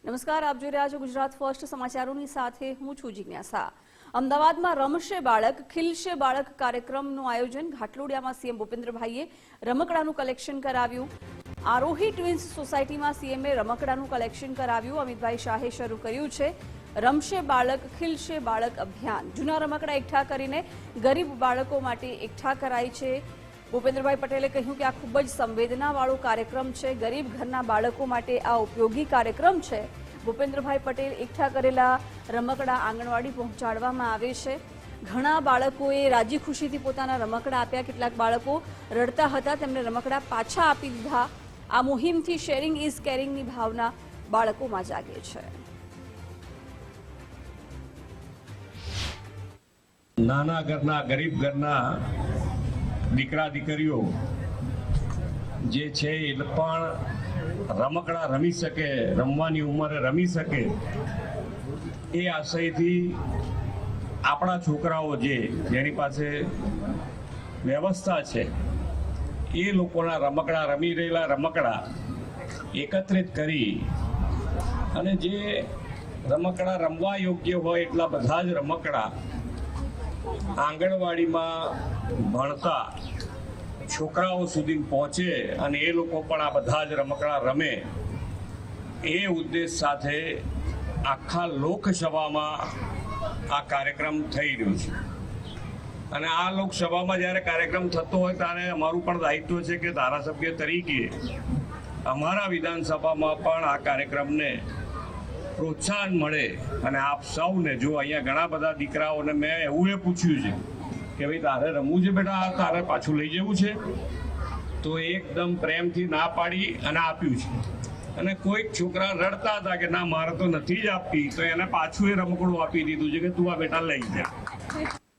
નમસ્કાર, આપ જોઈ રહ્યા છો ગુજરાત ફર્સ્ટ સમાચારોની સાથે હું છું જિજ્ઞાસા। અમદાવાદમાં રમશે બાળક ખીલશે બાળક કાર્યક્રમનું આયોજન ઘાટલોડિયામાં સીએમ ભૂપેન્દ્રભાઈએ રમકડાનું કલેક્શન કરાવ્યું। આરોહી ટ્વિન્સ સોસાયટીમાં સીએમએ રમકડાનું કલેક્શન કરાવ્યું। અમિતભાઈ શાહે શરૂ કર્યું છે રમશે બાળક ખીલશે બાળક અભિયાન। જૂના રમકડા એકઠા કરીને ગરીબ બાળકો માટે એકઠા કરાય છે। ભૂપેન્દ્રભાઈ પટેલે કહ્યું કે આ ખૂબ જ સંવેદનાવાળો કાર્યક્રમ છે। ગરીબ ઘરના બાળકો માટે આ ઉપયોગી કાર્યક્રમ છે। ભૂપેન્દ્રભાઈ પટેલ એકઠા કરેલા રમકડા આંગણવાડી પહોંચાડવામાં આવે છે। ઘણા બાળકોએ રાજી ખુશીથી પોતાના રમકડા આપ્યા। કેટલાક બાળકો રડતા હતા, તેમને રમકડા પાછા આપી દીધા। આ મુહિમથી શેરિંગ ઇઝ કેરિંગની ભાવના બાળકોમાં જાગે છે। નાના ઘરના ગરીબ ઘરના દીકરા દીકરીઓ જે છે એ પણ રમકડા રમી શકે, રમવાની ઉંમરે રમી શકે એ આશયથી આપણા છોકરાઓ જેની પાસે વ્યવસ્થા છે એ લોકોના રમકડા રમી રહેલા રમકડા એકત્રિત કરી અને જે રમકડા રમવા યોગ્ય હોય એટલા બધા જ રમકડા આંગણવાડીમાં ભણતા છોકરાઓ સુધી પહોંચે અને એ લોકો પણ આ બધા જ રમકડા રમે એ ઉદ્દેશ સાથે આખા લોકસભામાં આ કાર્યક્રમ થઈ રહ્યો છે। અને આ લોકસભામાં જ્યારે કાર્યક્રમ થતો હોય ત્યારે અમારું પણ દાયિત્વ છે કે ધારાસભ્ય તરીકે અમારા વિધાનસભામાં પણ આ કાર્યક્રમને પ્રોત્સાહન મળે। અને આપ સૌને જો અહીંયા ઘણા બધા દીકરાઓને મેં એવું પૂછ્યું છે કે ભાઈ તારે રમવું છે બેટા, તારે પાછું લઈ જવું છે, તો એકદમ પ્રેમથી ના પાડી અને આપ્યું છે। અને કોઈક છોકરા રડતા હતા કે ના મારે તો નથી જ આપી, તો એને પાછું એ રમકડું આપી દીધું છે કે તું આ બેટા લઈ જા।